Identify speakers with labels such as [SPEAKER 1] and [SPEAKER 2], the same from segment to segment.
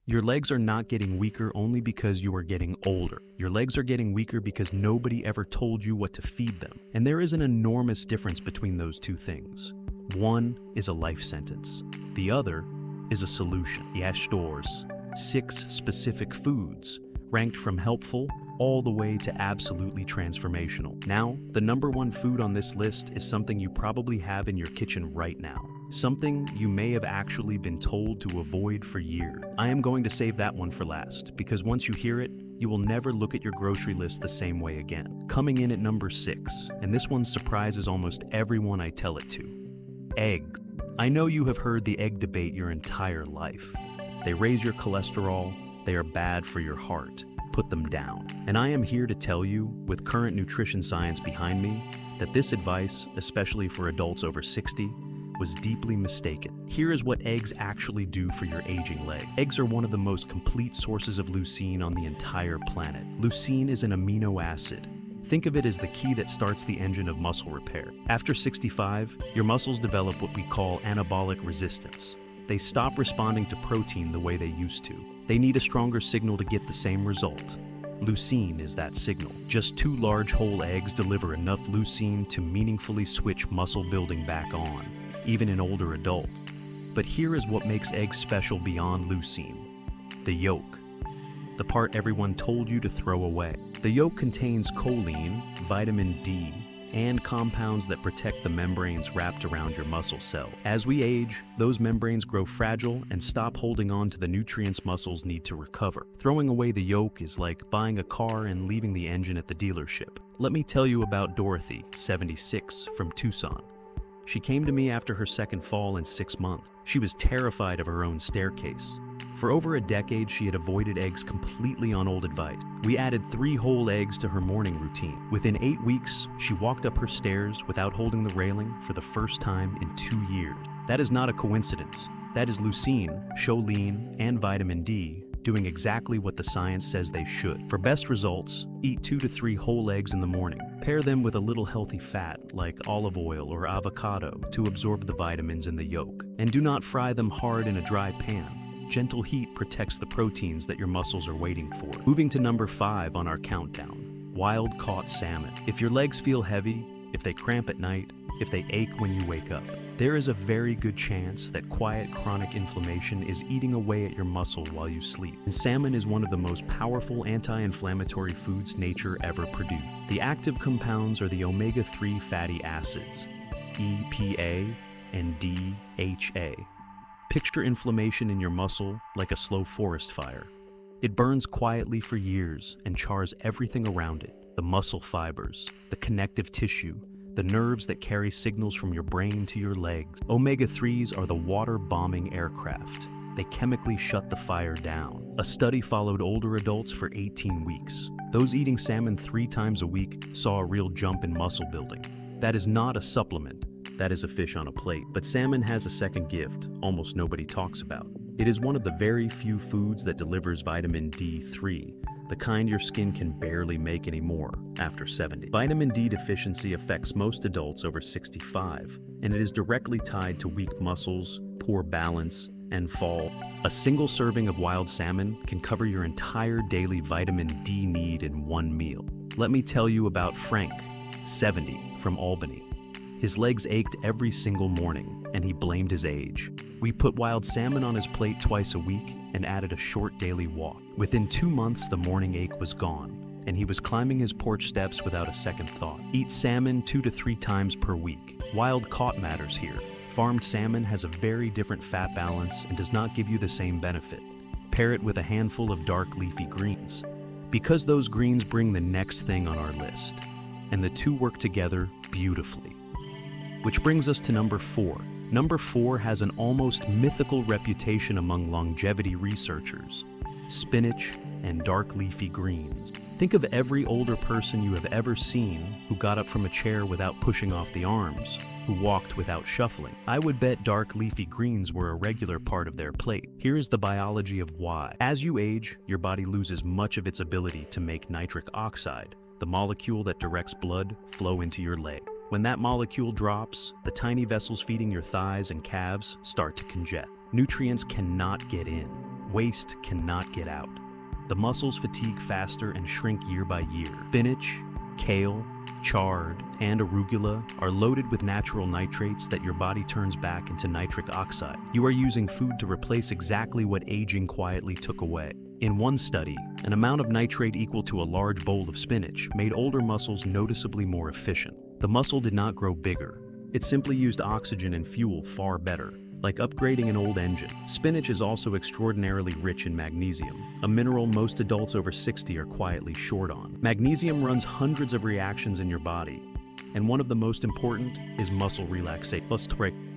[SPEAKER 1] Your legs are not getting weaker only because you are getting older. Your legs are getting weaker because nobody ever told you what to feed them. And there is an enormous difference between those two things. One is a life sentence. The other is a solution. Yash stores 6 specific foods, ranked from helpful all the way to absolutely transformational. Now, the number 1 food on this list is something you probably have in your kitchen right now. Something you may have actually been told to avoid for years. I am going to save that one for last, because once you hear it, you will never look at your grocery list the same way again. Coming in at number 6, and this one surprises almost everyone I tell it to. Eggs. I know you have heard the egg debate your entire life. They raise your cholesterol, they are bad for your heart. Put them down. And I am here to tell you, with current nutrition science behind me, that this advice, especially for adults over 60, was deeply mistaken. Here is what eggs actually do for your aging leg. Eggs are one of the most complete sources of leucine on the entire planet. Leucine is an amino acid. Think of it as the key that starts the engine of muscle repair. After 65, your muscles develop what we call anabolic resistance. They stop responding to protein the way they used to. They need a stronger signal to get the same result. Leucine is that signal. Just 2 large whole eggs deliver enough leucine to meaningfully switch muscle building back on, even in older adults. But here is what makes eggs special beyond leucine: the yolk, the part everyone told you to throw away. The yolk contains choline, vitamin D, and compounds that protect the membranes wrapped around your muscle cell. As we age, those membranes grow fragile and stop holding on to the nutrients muscles need to recover. Throwing away the yolk is like buying a car and leaving the engine at the dealership. Let me tell you about Dorothy, 76, from Tucson. She came to me after her second fall in 6 months. She was terrified of her own staircase. For over a decade, she had avoided eggs completely on old advice. We added 3 whole eggs to her morning routine. Within 8 weeks, she walked up her stairs without holding the railing for the first time in 2 years. That is not a coincidence. That is leucine, choline, and vitamin D doing exactly what the science says they should. For best results, eat 2 to 3 whole eggs in the morning. Pair them with a little healthy fat like olive oil or avocado to absorb the vitamins in the yolk. And do not fry them hard in a dry pan. Gentle heat protects the proteins that your muscles are waiting for. Moving to number 5 on our countdown, wild-caught salmon. If your legs feel heavy, if they cramp at night, if they ache when you wake up, there is a very good chance that quiet chronic inflammation is eating away at your muscle while you sleep. And salmon is one of the most powerful anti-inflammatory foods nature ever produced. The active compounds are the omega-3 fatty acids, EPA and DHA. Picture inflammation in your muscle like a slow forest fire. It burns quietly for years and chars everything around it: the muscle fibers, the connective tissue, the nerves that carry signals from your brain to your legs. Omega-3s are the water-bombing aircraft. They chemically shut the fire down. A study followed older adults for 18 weeks. Those eating salmon 3 times a week saw a real jump in muscle building. That is not a supplement. That is a fish on a plate. But salmon has a second gift almost nobody talks about. It is one of the very few foods that delivers vitamin D3, the kind your skin can barely make anymore after 70. Vitamin D deficiency affects most adults over 65, and it is directly tied to weak muscles, poor balance, and fall. A single serving of wild salmon can cover your entire daily vitamin D need in 1 meal. Let me tell you about Frank, 70, from Albany. His legs ached every single morning, and he blamed his age. We put wild salmon on his plate twice a week and added a short daily walk. Within 2 months, the morning ache was gone, and he was climbing his porch steps without a second thought. Eat salmon 2 to 3 times per week. Wild caught matters here. Farmed salmon has a very different fat balance and does not give you the same benefit. Pair it with a handful of dark leafy greens, because those greens bring the next thing on our list, and the two work together beautifully. Which brings us to number 4. Number 4 has an almost mythical reputation among longevity researchers: spinach and dark leafy greens. Think of every older person you have ever seen who got up from a chair without pushing off the arms, who walked without shuffling. I would bet dark leafy greens were a regular part of their plate. Here is the biology of why. As you age, your body loses much of its ability to make nitric oxide, the molecule that directs blood flow into your leg. When that molecule drops, the tiny vessels feeding your thighs and calves start to congest. Nutrients cannot get in. waste cannot get out. The muscles fatigue faster and shrink year by year. Spinach, kale, chard, and arugula are loaded with natural nitrates that your body turns back into nitric oxide. You are using food to replace exactly what aging quietly took away. In one study, an amount of nitrate equal to a large bowl of spinach made older muscles noticeably more efficient. The muscle did not grow bigger. It simply used oxygen and fuel far better, like upgrading an old engine. Spinach is also extraordinarily rich in magnesium, a mineral most adults over 60 are quietly short on. Magnesium runs hundreds of reactions in your body, and one of the most important is muscle relaxation.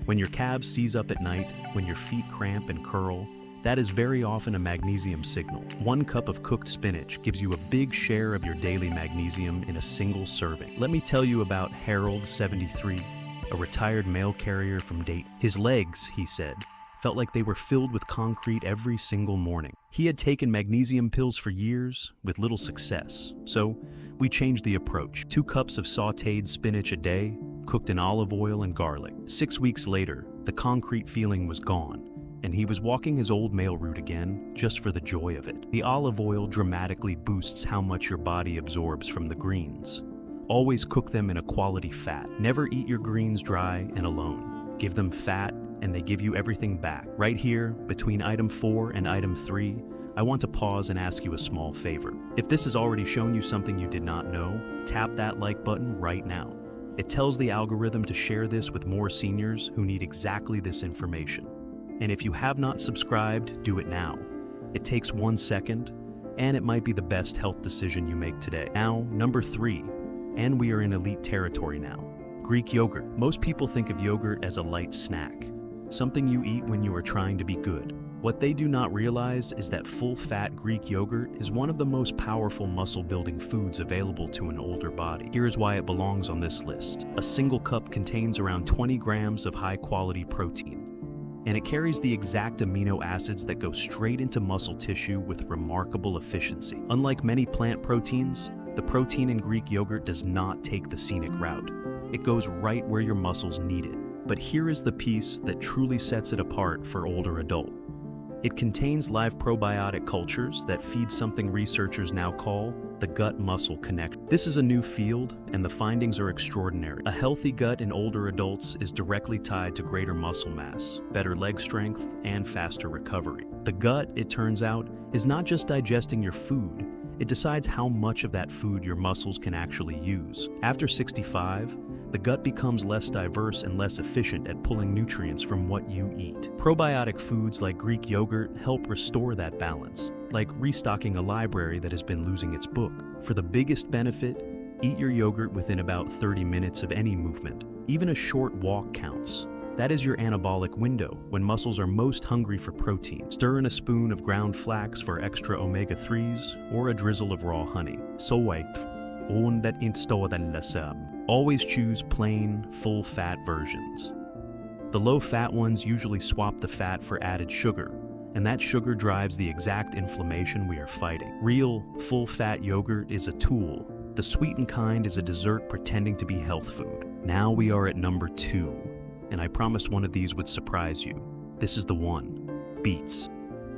[SPEAKER 1] When your calves seize up at night, when your feet cramp and curl, that is very often a magnesium signal. 1 cup of cooked spinach gives you a big share of your daily magnesium in a single serving. Let me tell you about Harold, 73, a retired mail carrier from Dayton. His legs, he said, felt like they were filled with concrete every single morning. He had taken magnesium pills for years with little success, so we changed the approach. 2 cups of sautéed spinach a day, cooked in olive oil and garlic. 6 weeks later, the concrete feeling was gone, and he was walking his old mail route again just for the joy of it. The olive oil dramatically boosts how much your body absorbs from the greens. Always cook them in a quality fat. Never eat your greens dry and alone. Give them fat, and they give you everything back. Right here, between item 4 and item 3, I want to pause and ask you a small favor. If this has already shown you something you did not know, tap that like button right now. It tells the algorithm to share this with more seniors who need exactly this information. And if you have not subscribed, do it now. It takes 1 second, and it might be the best health decision you make today. Now, number 3. And we are in elite territory now. Greek yogurt. Most people think of yogurt as a light snack, something you eat when you are trying to be good. What they do not realize is that full-fat Greek yogurt is one of the most powerful muscle-building foods available to an older body. Here's why it belongs on this list. A single cup contains around 20 grams of high-quality protein, and it carries the exact amino acids that go straight into muscle tissue with remarkable efficiency. Unlike many plant proteins, the protein in Greek yogurt does not take the scenic route. It goes right where your muscles need it. But here is the piece that truly sets it apart for older adults. It contains live probiotic cultures that feed something researchers now call the gut-muscle connection. This is a new field, and the findings are extraordinary. A healthy gut in older adults is directly tied to greater muscle mass, better leg strength, and faster recovery. The gut, it turns out, is not just digesting your food. It decides how much of that food your muscles can actually use. After 65, the gut becomes less diverse and less efficient at pulling nutrients from what you eat. Probiotic foods like Greek yogurt help restore that balance, like restocking a library that has been losing its book. For the biggest benefit, eat your yogurt within about 30 minutes of any movement. Even a short walk counts. That is your anabolic window, when muscles are most hungry for protein. Stir in a spoon of ground flax for extra omega-3s or a drizzle of raw honey. Always choose plain, full-fat versions. The low-fat ones usually swap the fat for added sugar, and that sugar drives the exact inflammation we are fighting. Real, full-fat yogurt is a tool. The sweetened kind is a dessert pretending to be health food. Now we are at number 2. And I promised one of these would surprise you. This is the one. Beets.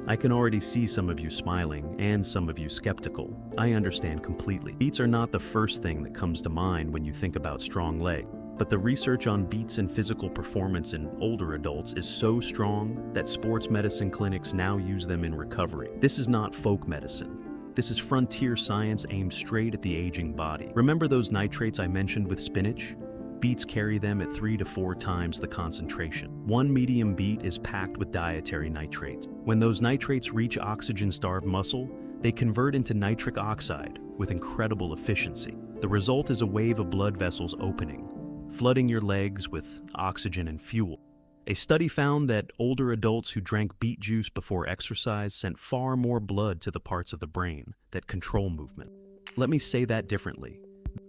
[SPEAKER 1] I can already see some of you smiling and some of you skeptical. I understand completely. Beets are not the first thing that comes to mind when you think about strong legs, but the research on beets and physical performance in older adults is so strong that sports medicine clinics now use them in recovery. This is not folk medicine. This is frontier science aimed straight at the aging body. Remember those nitrates I mentioned with spinach? Beets carry them at 3 to 4 times the concentration. 1 medium beet is packed with dietary nitrates. When those nitrates reach oxygen-starved muscle, they convert into nitric oxide with incredible efficiency. The result is a wave of blood vessels opening, flooding your legs with oxygen and fuel. A study found that older adults who drank beet juice before exercise sent far more blood to the parts of the brain that control movement. Let me say that differently.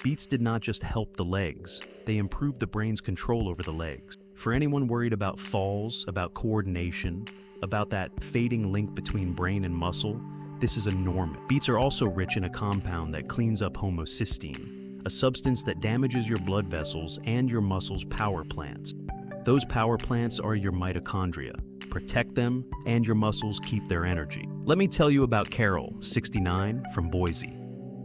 [SPEAKER 1] Beets did not just help the legs, they improved the brain's control over the legs. For anyone worried about falls, about coordination, about that fading link between brain and muscle, this is enormous. Beets are also rich in a compound that cleans up homocysteine, a substance that damages your blood vessels and your muscles' power plants. Those power plants are your mitochondria. Protect them, and your muscles keep their energy. Let me tell you about Carol, 69, from Boise.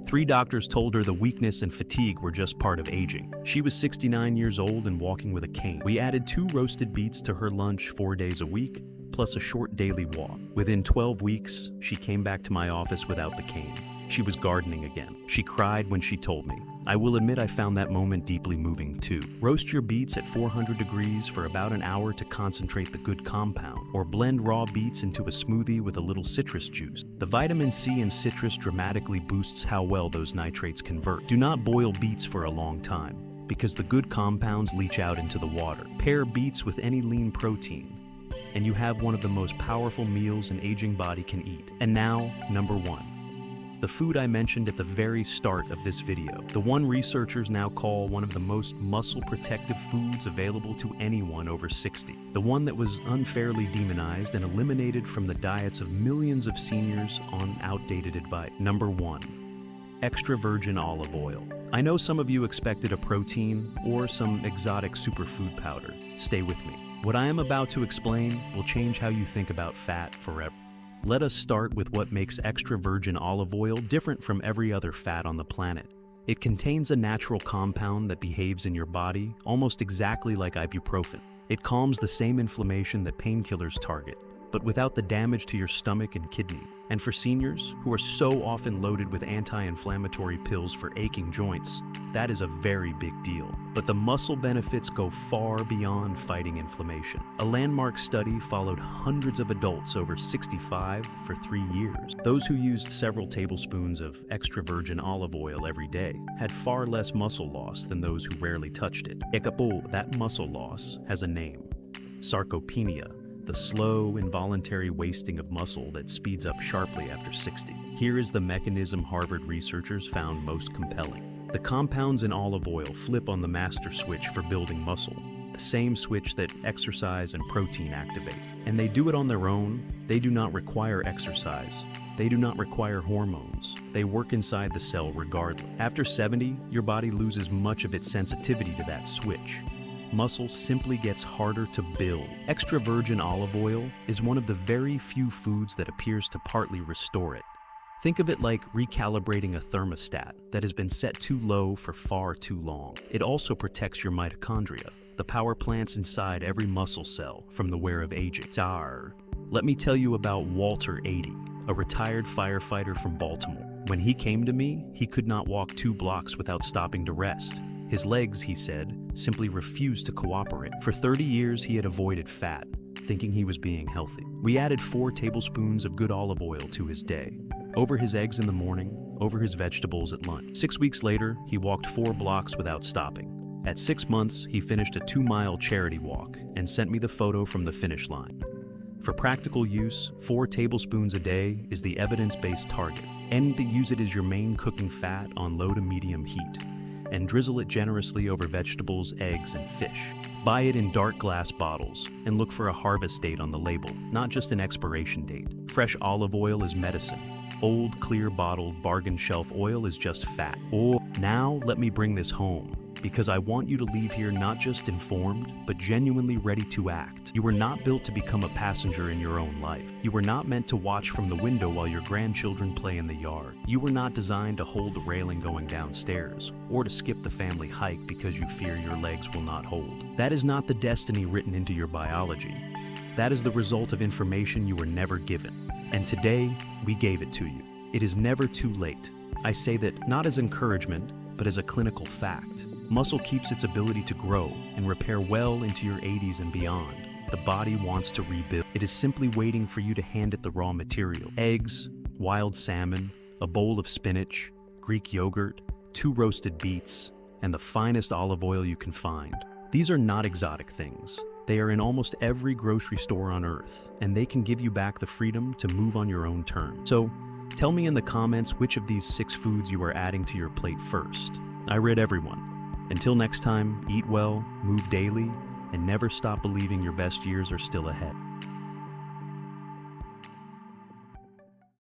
[SPEAKER 1] 3 doctors told her the weakness and fatigue were just part of aging. She was 69 years old and walking with a cane. We added 2 roasted beets to her lunch 4 days a week, plus a short daily walk. Within 12 weeks, she came back to my office without the cane. She was gardening again. She cried when she told me. I will admit I found that moment deeply moving too. Roast your beets at 400 degrees for about an hour to concentrate the good compound, or blend raw beets into a smoothie with a little citrus juice. The vitamin C in citrus dramatically boosts how well those nitrates convert. Do not boil beets for a long time, because the good compounds leach out into the water. Pair beets with any lean protein, and you have one of the most powerful meals an aging body can eat. And now, number 1. The food I mentioned at the very start of this video. The one researchers now call one of the most muscle-protective foods available to anyone over 60. The one that was unfairly demonized and eliminated from the diets of millions of seniors on outdated advice. Number 1. Extra virgin olive oil. I know some of you expected a protein or some exotic superfood powder. Stay with me. What I am about to explain will change how you think about fat forever. Let us start with what makes extra virgin olive oil different from every other fat on the planet. It contains a natural compound that behaves in your body almost exactly like ibuprofen. It calms the same inflammation that painkillers target, but without the damage to your stomach and kidney. And for seniors, who are so often loaded with anti-inflammatory pills for aching joints, that is a very big deal. But the muscle benefits go far beyond fighting inflammation. A landmark study followed hundreds of adults over 65 for 3 years. Those who used several tablespoons of extra virgin olive oil every day had far less muscle loss than those who rarely touched it. That muscle loss has a name: sarcopenia. The slow, involuntary wasting of muscle that speeds up sharply after 60. Here is the mechanism Harvard researchers found most compelling. The compounds in olive oil flip on the master switch for building muscle, the same switch that exercise and protein activate. And they do it on their own. They do not require exercise. They do not require hormones. They work inside the cell regardless. After 70, your body loses much of its sensitivity to that switch. Muscle simply gets harder to build. Extra virgin olive oil is one of the very few foods that appears to partly restore it. Think of it like recalibrating a thermostat that has been set too low for far too long. It also protects your mitochondria, the power plants inside every muscle cell, from the wear of aging. Let me tell you about Walter, 80, a retired firefighter from Baltimore. When he came to me, he could not walk 2 blocks without stopping to rest. His legs, he said, simply refused to cooperate. For 30 years, he had avoided fat, thinking he was being healthy. We added 4 tablespoons of good olive oil to his day, over his eggs in the morning, over his vegetables at lunch. 6 weeks later, he walked 4 blocks without stopping. At 6 months, he finished a 2-mile charity walk and sent me the photo from the finish line. For practical use, 4 tablespoons a day is the evidence-based target. And use it as your main cooking fat on low to medium heat, and drizzle it generously over vegetables, eggs, and fish. Buy it in dark glass bottles and look for a harvest date on the label, not just an expiration date. Fresh olive oil is medicine. Old, clear bottled bargain shelf oil is just fat. Now let me bring this home, because I want you to leave here not just informed, but genuinely ready to act. You were not built to become a passenger in your own life. You were not meant to watch from the window while your grandchildren play in the yard. You were not designed to hold the railing going downstairs, or to skip the family hike because you fear your legs will not hold. That is not the destiny written into your biology. That is the result of information you were never given. And today, we gave it to you. It is never too late. I say that not as encouragement, but as a clinical fact. Muscle keeps its ability to grow and repair well into your 80s and beyond. The body wants to rebuild. It is simply waiting for you to hand it the raw material. Eggs, wild salmon, a bowl of spinach, Greek yogurt, 2 roasted beets, and the finest olive oil you can find. These are not exotic things. They are in almost every grocery store on Earth, and they can give you back the freedom to move on your own terms. So, tell me in the comments which of these 6 foods you are adding to your plate first. I read everyone. Until next time, eat well, move daily, and never stop believing your best years are still ahead.